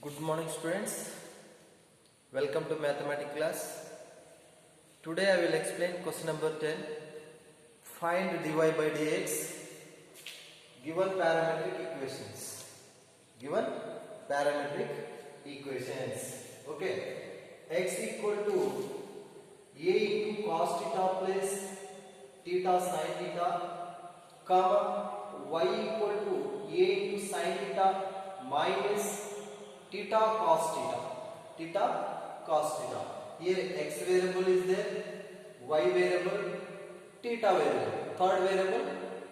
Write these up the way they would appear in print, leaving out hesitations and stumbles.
Good morning students, welcome to mathematics class. Today I will explain question number 10. Find dy by dx given parametric equations. Given parametric equations. Okay. X equal to a into cos theta plus theta sin theta, comma y equal to a into sin theta minus theta cos theta. Theta cos theta. Here x variable is there, y variable, theta variable, third variable,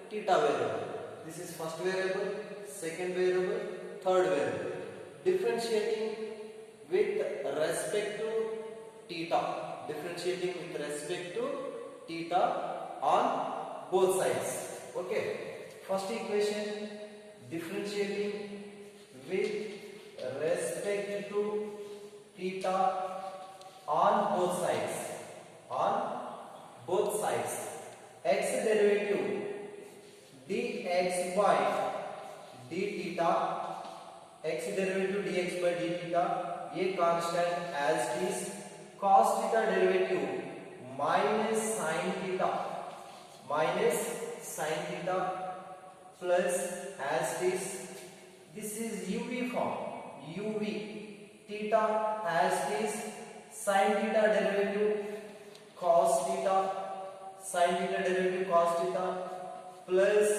theta variable. This is first variable, second variable, third variable. Differentiating with respect to theta. Differentiating with respect to theta on both sides. Okay. First equation, differentiating with respect to theta on both sides. On both sides. X derivative dx by d theta. X derivative dx by d theta. A constant as it is. Cos theta derivative minus sin theta. Minus sin theta plus as it is. This is UV form. UV theta as it is. Sin theta derivative cos theta. Sin theta derivative cos theta plus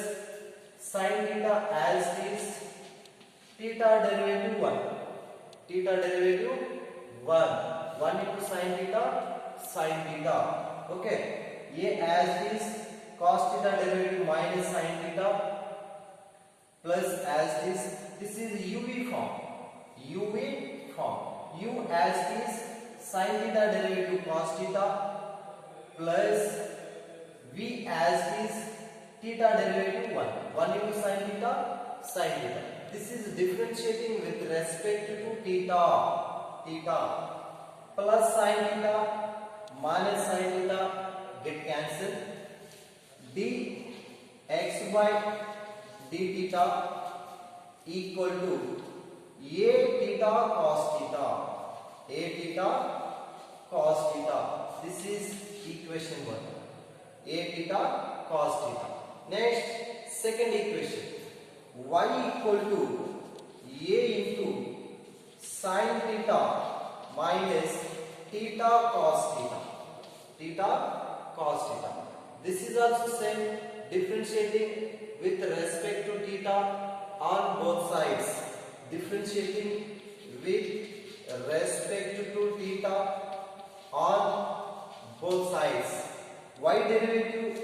sin theta as it is. Theta derivative 1. Theta derivative 1. 1 into sin theta, sin theta. Okay. A as it is. Cos theta derivative minus sin theta plus as this. This is UV form. UV form. U as is sin theta derivative cos theta plus V as is theta derivative 1. 1 into sin theta, sin theta. This is differentiating with respect to theta. Theta plus sin theta minus sin theta get cancelled. Dx by d theta equal to a theta cos theta. A theta cos theta. This is equation 1. A theta cos theta. Next, second equation. Y equal to a into sin theta minus theta cos theta. Theta cos theta. This is also same, differentiating with respect to theta on both sides. Differentiating with respect to theta on both sides. Y derivative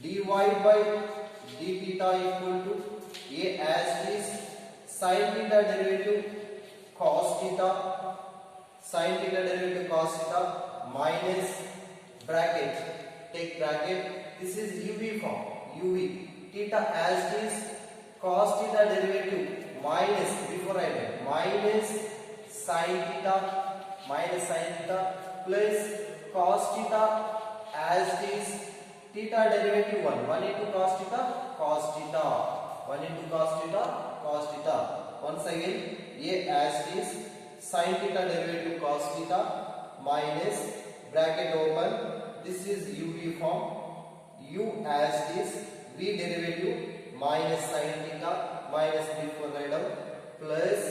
dy by d theta equal to a as is sin theta derivative cos theta. Sin theta derivative cos theta minus bracket. Take bracket. This is UV form. UV. Theta as is cos theta derivative minus, before I write, minus sin theta plus cos theta as is theta derivative 1. 1 into cos theta, cos theta. 1 into cos theta, cos theta. Once again, a as is sin theta derivative cos theta minus bracket open. This is UV form. U as is V derivative minus sin theta minus before write down plus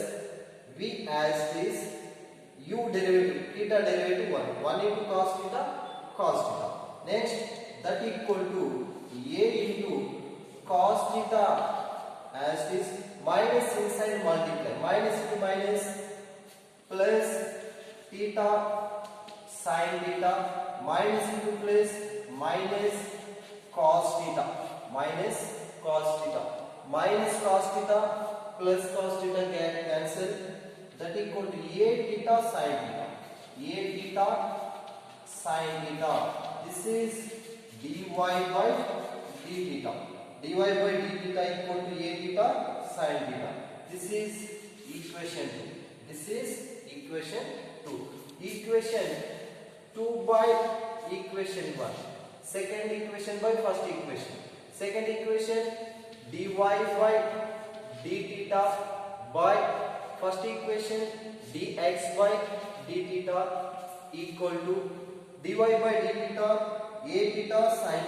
V as is U derivative theta derivative 1. 1 into cos theta, cos theta. Next, that equal to a into cos theta as is minus inside multiply. Minus into minus plus theta sin theta minus into plus minus cos theta minus cos theta minus cos theta plus cos theta get cancelled. That equal to a theta sin theta. A theta sin theta. This is dy by d theta. Dy by d theta equal to a theta sin theta. This is equation 2. This is equation 2. Equation 2 by equation 1. Second equation by first equation. Second equation dy by d theta by first equation dx by d theta equal to dy by d theta a theta sin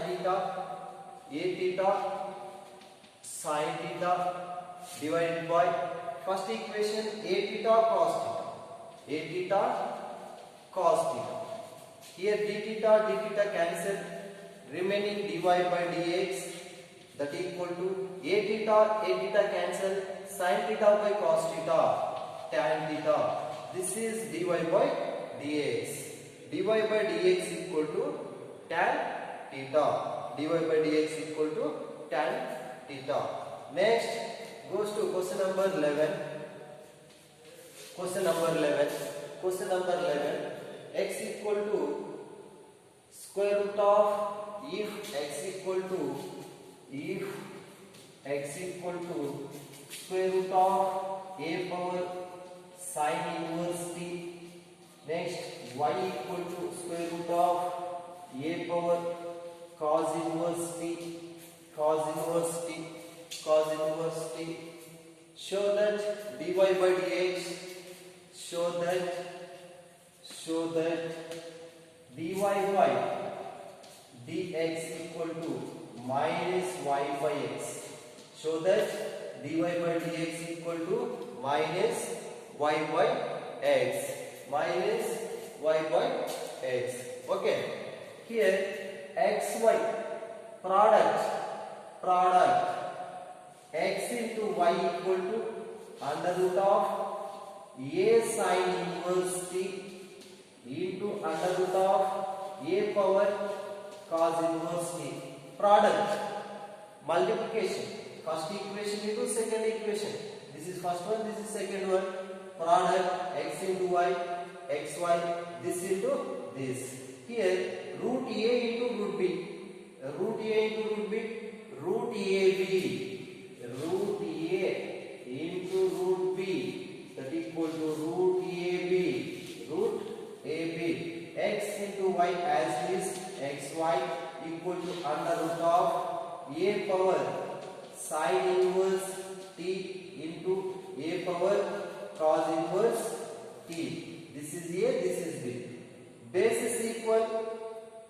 theta divided by first equation a theta cos theta. Here d theta cancel, remaining dy by dx that equal to a theta cancel, sin theta by cos theta tan theta. This is dy by dx. dy by dx equal to tan theta. dy by dx equal to tan theta. Next goes to question number 11. Question number 11. X equal to square root of if x equal to square root of a power sin inverse t. Next y equal to square root of a power cos inverse t. Show that dy by dx, show that dy by dx equal to minus y by x. Show that dy by dx equal to minus y by x. Okay. Here xy product x into y equal to under root of a sin inverse t into under root of a power cos inverse t. Product multiplication, first equation into second equation. This is first one, this is second one. Product x into y, xy, this into this. Here root a into root b, root a into root b, root a into root b, that equal to root ab, x into y as is, xy equal to under root of a power sin inverse t into a power cos inverse t. This is a, this is b. Bases equal,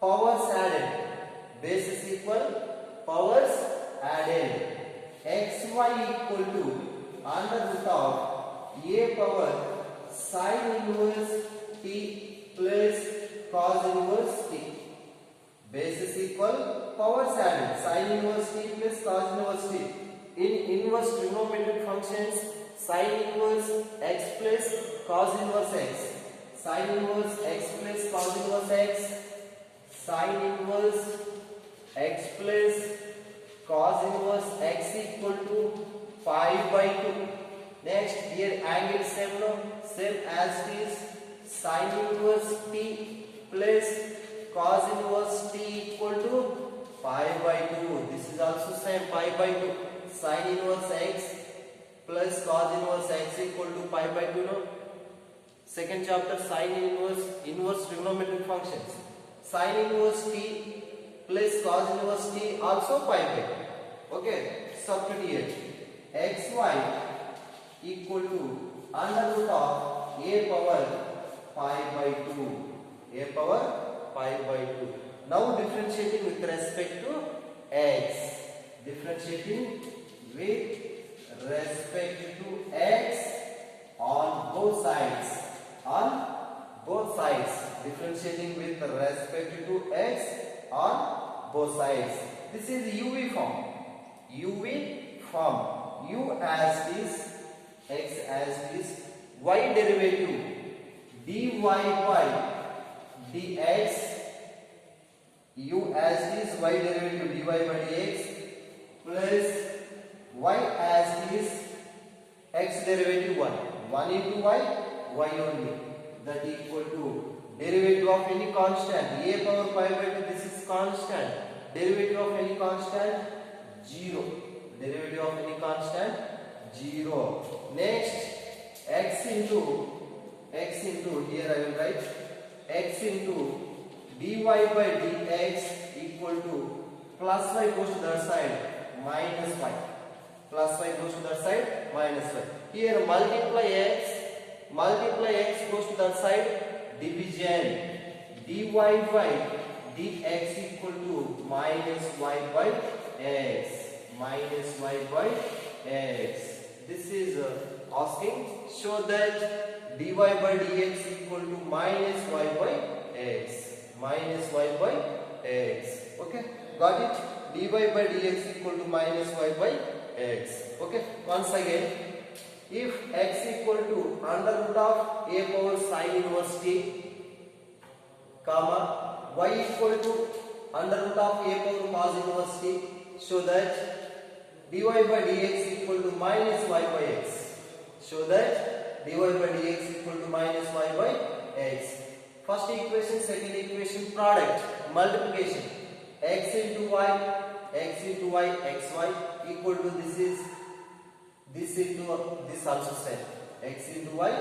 powers added. Bases equal, powers added. xy equal to under root of a power sin inverse t plus cos inverse t. Bases equal, powers added. Sin inverse t plus cos inverse t. In inverse trigonometric functions, sin inverse x plus cos inverse x. Sin inverse x plus cos inverse x. Sin inverse x plus cos inverse x equal to pi by 2. Next, here angle same as it is. Sin inverse t plus cos inverse t equal to pi by 2. This is also same, pi by 2. Sin inverse x plus cos inverse x equal to pi by 2. No? Second chapter, sin inverse trigonometric functions. Sin inverse t plus cos inverse t also pi by 2. Okay, substitute xy equal to under root of a power pi by 2. A power pi by 2. Now differentiating with respect to x. Differentiating with respect to x on both sides. On both sides. Differentiating with respect to x on both sides. This is UV form. UV form. U as is, x as is, y derivative dy by dx, u as is, y derivative dy by dx plus y as is, x derivative 1. 1 into y, y only. That equal to derivative of any constant. A power pi by 2, this is constant. Derivative of any constant, 0. Derivative of any constant, 0. Next, x into, here I will write, x into dy by dx equal to plus y goes to the other side, minus y. Plus y goes to the other side, minus y. Here multiply x goes to that side, division. dy by dx equal to minus y by x. Minus y by x. This is asking, show that dy by dx equal to minus y by x. Minus y by x. Okay, got it? dy by dx equal to minus y by x. Okay, once again, if x equal to under root of a power sine inverse t, comma y equal to under root of a power cos inverse t, show that dy by dx equal to minus y by x. Show that dy by dx equal to minus y by x. First equation, second equation, product, multiplication. X into y, xy equal to this into this also same. X into y,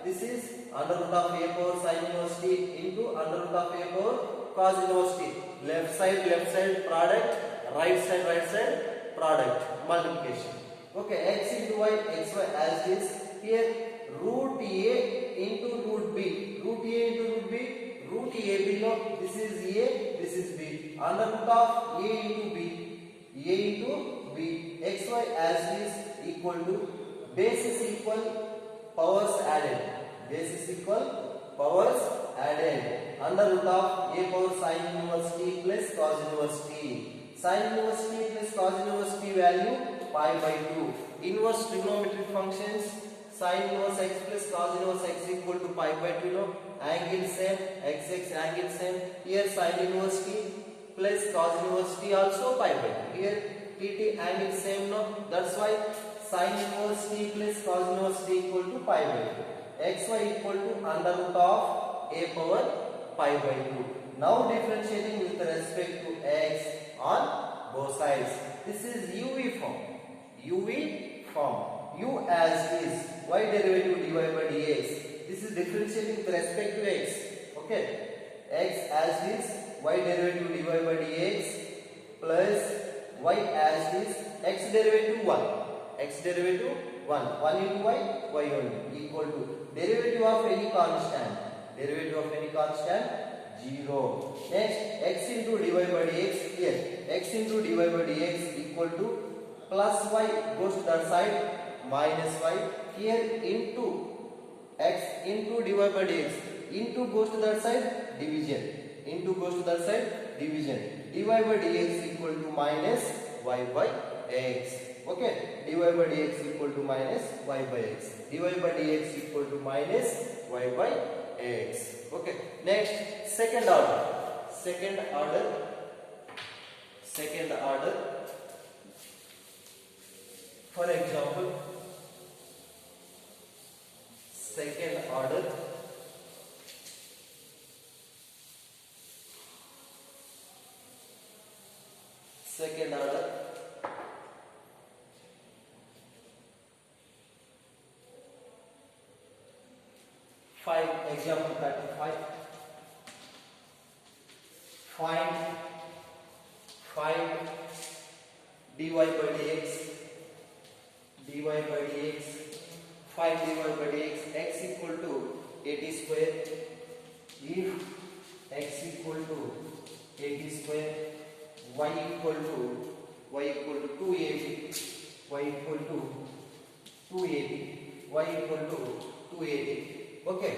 this is under root of a power sin inverse t into under root of a power cos inverse t. Left side product, right side product, multiplication. Okay, x into y, xy as is. Here root a into root b. Root a into root b. Root a below. This is a, this is b. Under root of a into b. A into b. Xy as is equal to base is equal, powers added. Base is equal, powers added. Under root of a power sin inverse t plus cos inverse t. Sin inverse t plus cos inverse t value pi by 2. Inverse trigonometric functions, sin inverse x plus cos inverse x equal to pi by 2. No? Angle same, x angle same. Here sin inverse t plus cos inverse t also pi by 2. Here t angle same. No? That's why sin inverse t plus cos inverse t equal to pi by 2. Xy equal to under root of a power pi by 2. Now differentiating with respect to x on both sides. This is UV form. UV form. U as is. Y derivative dy by dx. This is differentiating with respect to x. Okay. X as is. Y derivative dy by dx plus y as is. X derivative 1. X derivative 1. 1 into y, y only equal to derivative of any constant. Derivative of any constant 0. Next, x into dy by dx. Here x into dy by dx equal to plus y goes to that side, minus y. Here into x into dy by dx. Into goes to that side, division. Into goes to that side, division. dy by dx equal to minus y by x. Okay, dy by dx equal to minus y by x. dy by dx equal to minus y by x. Okay, next, second order. For example, second order. Example 35. Find dy by dx. Find dy by dx. X equal to 80 square. If x equal to 80 square, y equal to 280. Y equal to 280. Okay.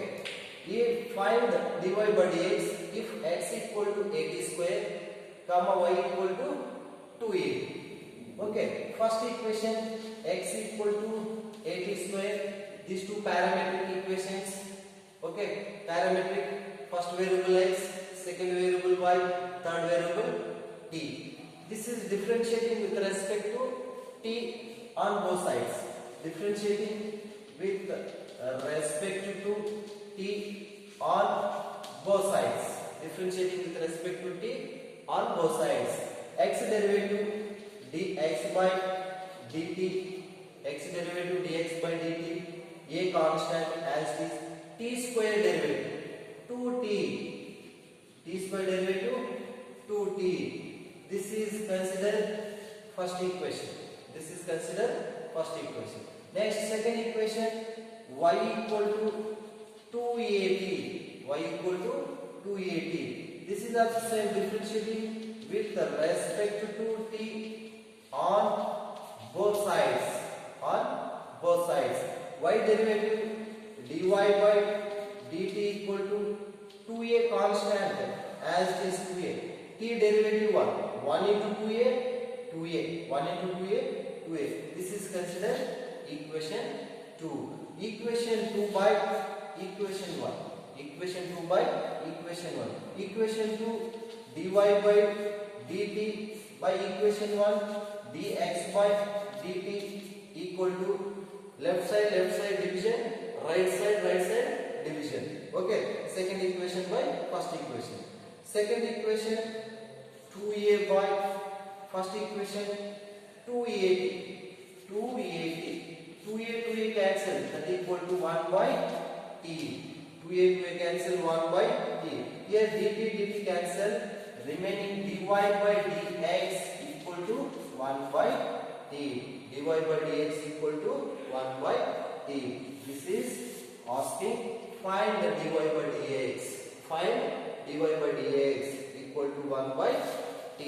Here find dy by dx if x equal to 80 square, comma y equal to 280. Okay. First equation, x equal to 80 square. These two parametric equations. Okay. Parametric, first variable x, second variable y, third variable t. This is differentiating with respect to t on both sides. Differentiating with respect to t on both sides. Differentiating with respect to t on both sides. X derivative dx by dt. X derivative dx by dt. A constant as is. T square derivative 2t. T square derivative 2t. This is considered first equation. Next, second equation, y equal to 2at. Y equal to 2at. This is also same, differentiating with respect to t on both sides. On both sides. Y derivative dy by dt equal to 2a constant as it is 2a. T derivative 1 into 2a, 2a. 1 into 2a, 2a. This is considered equation 2. Equation 2 by equation 1. Equation 2 by equation 1. Equation 2 dy by dt by equation 1 dx by dt equal to left side division, right side division. Okay, second equation by first equation. Second equation 2a by first equation 2a 2a cancel, that equal to 1 by t. 2a cancel, 1 by t. Here dt cancel, remaining dy by dx equal to 1 by t. dy by dx equal to 1 by t. This is asking find the dy by dx. Find dy by dx equal to 1 by t.